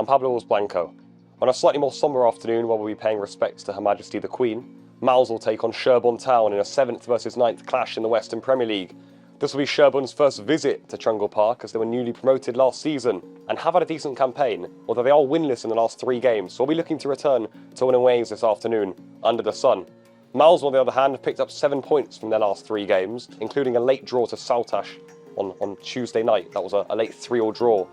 I'm Pablo Woolls-Blanco. On a slightly more sombre afternoon, where we'll be paying respects to Her Majesty the Queen, Mousehole take on Sherborne Town in a 7th versus 9th clash in the Western Premier League. This will be Sherborne's first visit to Trungle Parc, as they were newly promoted last season and have had a decent campaign, although they are winless in the last 3 games, so we'll be looking to return to winning ways this afternoon under the sun. Mousehole, on the other hand, have picked up 7 points from their last 3 games, including a late draw to Saltash on Tuesday night. That was a late 3-3 draw.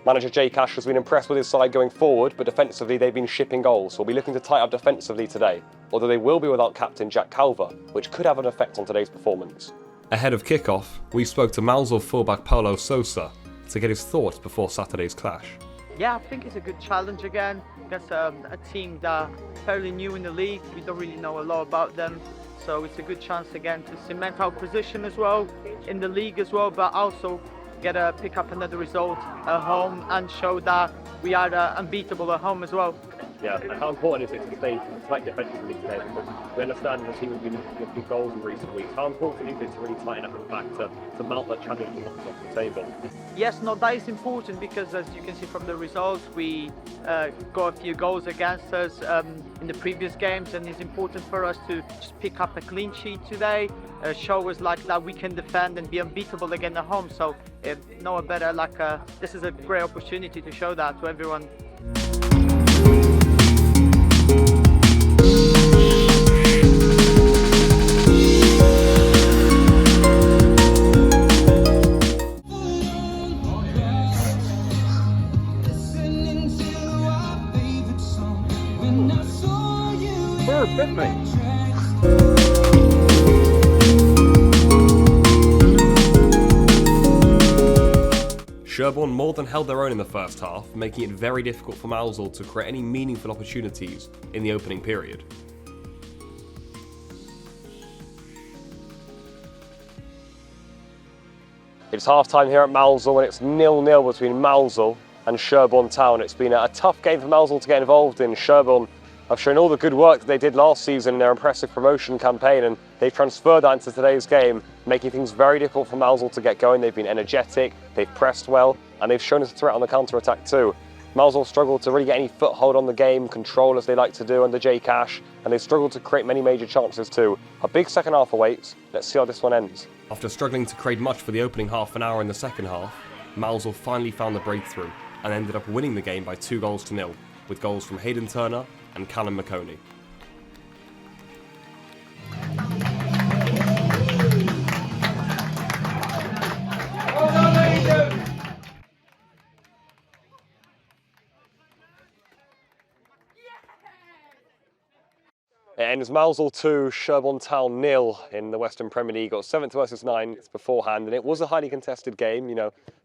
Manager Jay Cash has been impressed with his side going forward, but defensively they've been shipping goals, so we'll be looking to tighten up defensively today, although they will be without captain Jack Calver, which could have an effect on today's performance. Ahead of kick-off, we spoke to Mousehole fullback Paulo Sousa to get his thoughts before Saturday's clash. Yeah, I think it's a good challenge again against a team that fairly new in the league. We don't really know a lot about them, so it's a good chance again to cement our position as well in the league as well, but also pick up another result at home and show that we are unbeatable at home as well. Yeah, and how important is it to stay tight defensively today? Because we understand the team has been looking at big goals in recent weeks. How important is it to really tighten up at the back to mount that challenge off the table? Yes, no, that is important because, as you can see from the results, we got a few goals against us in the previous games, and it's important for us to just pick up a clean sheet today, show us like that we can defend and be unbeatable again at home. So no better, this is a great opportunity to show that to everyone. Sherborne more than held their own in the first half, making it very difficult for Mousehole to create any meaningful opportunities in the opening period. It's half-time here at Mousehole and it's 0-0 between Mousehole and Sherborne Town. It's been a tough game for Mousehole to get involved in. Sherborne have shown all the good work that they did last season in their impressive promotion campaign, and they've transferred that into today's game, making things very difficult for Mousehole to get going. They've been energetic, they've pressed well, and they've shown us a threat on the counter-attack too. Mousehole struggled to really get any foothold on the game, control as they like to do under Jay Cash, and they've struggled to create many major chances too. A big second half awaits. Let's see how this one ends. After struggling to create much for the opening half an hour in the second half, Mousehole finally found the breakthrough and ended up winning the game by 2-0, with goals from Hayden Turner and Callum Maconie. It ends Mousehole 2, Sherborne Town 0 in the Western Premier League. Got 7th versus 9th beforehand, and it was a highly contested game,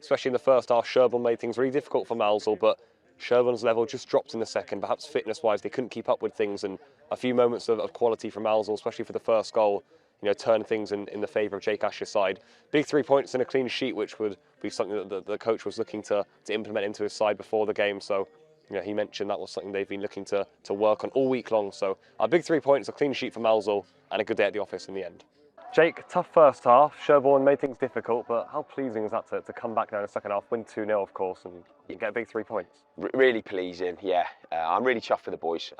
especially in the first half. Sherborne made things really difficult for Mousehole, but Sherborne's level just dropped in the second. Perhaps fitness-wise, they couldn't keep up with things, and a few moments of quality from Mousehole, especially for the first goal, turned things in the favour of Jay Cash's side. Big 3 points and a clean sheet, which would be something that the coach was looking to implement into his side before the game. So, he mentioned that was something they've been looking to work on all week long. So, a big 3 points, a clean sheet for Mousehole, and a good day at the office in the end. Jake, tough first half. Sherborne made things difficult, but how pleasing is that to come back now in the second half, win 2-0, of course, and get a big 3 points? Really pleasing, yeah. I'm really chuffed for the boys.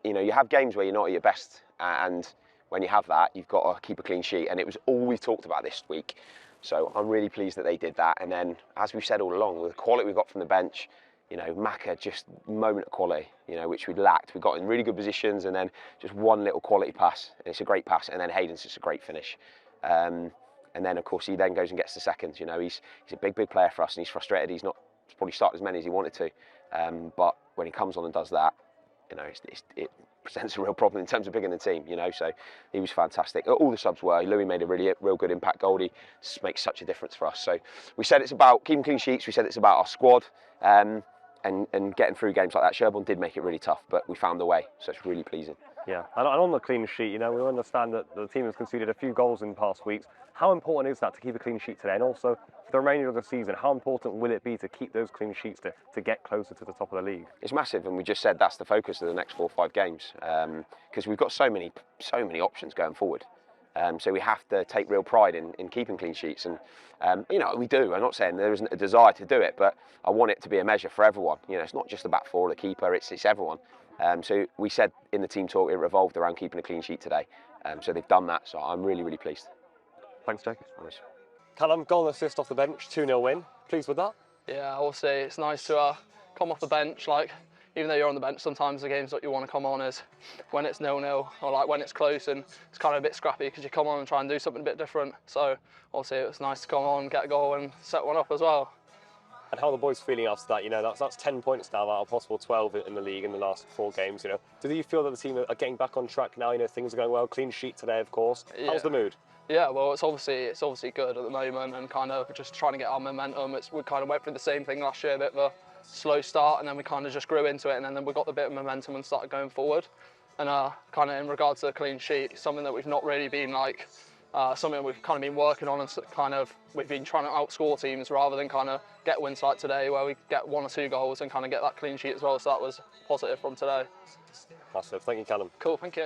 You have games where you're not at your best, and when you have that, you've got to keep a clean sheet, and it was all we talked about this week. So I'm really pleased that they did that. And then, as we've said all along, with the quality we've got from the bench, Macca, just moment of quality, which we'd lacked. We got in really good positions, and then just one little quality pass, and it's a great pass, and then Hayden's just a great finish. And then, of course, he then goes and gets the second. He's a big player for us, and he's frustrated. He's probably started as many as he wanted to, but when he comes on and does that, it presents a real problem in terms of bigging the team. So he was fantastic. All the subs were. Louis made a real good impact goal. He makes such a difference for us. So we said it's about keeping clean sheets. We said it's about our squad. And getting through games like that. Sherborne did make it really tough, but we found the way, so it's really pleasing. Yeah, and on the clean sheet, we understand that the team has conceded a few goals in past weeks. How important is that to keep a clean sheet today? And also, for the remainder of the season, how important will it be to keep those clean sheets to get closer to the top of the league? It's massive, and we just said that's the focus of the next 4 or 5 games, because we've got so many options going forward. So we have to take real pride in keeping clean sheets, and you know, we do. I'm not saying there isn't a desire to do it, but I want it to be a measure for everyone. You know, it's not just the back four or the keeper; it's everyone. So we said in the team talk it revolved around keeping a clean sheet today. So they've done that. So I'm really pleased. Thanks, Jake. Callum, goal and assist off the bench, 2-0 win. Pleased with that? Yeah, I will say it's nice to come off the bench. Like, even though you're on the bench, sometimes the games that you want to come on is when it's 0-0 or like when it's close and it's kind of a bit scrappy because you come on and try and do something a bit different. So obviously it was nice to come on, get a goal and set one up as well. And how are the boys feeling after that? You know, that's 10 points now out of possible 12 in the league in the last 4 games. You know, do you feel that the team are getting back on track now? You know, things are going well. Clean sheet today, of course. Yeah. How's the mood? Yeah, well, it's obviously good at the moment, and kind of just trying to get our momentum. We kind of went through the same thing last year, a bit of a slow start, and then we kind of just grew into it, and then we got a bit of momentum and started going forward. And kind of in regards to the clean sheet, something that we've not really been like, something we've kind of been working on, and kind of we've been trying to outscore teams rather than kind of get wins like today where we get 1 or 2 goals and kind of get that clean sheet as well. So that was positive from today. Massive. Thank you, Callum. Cool, thank you.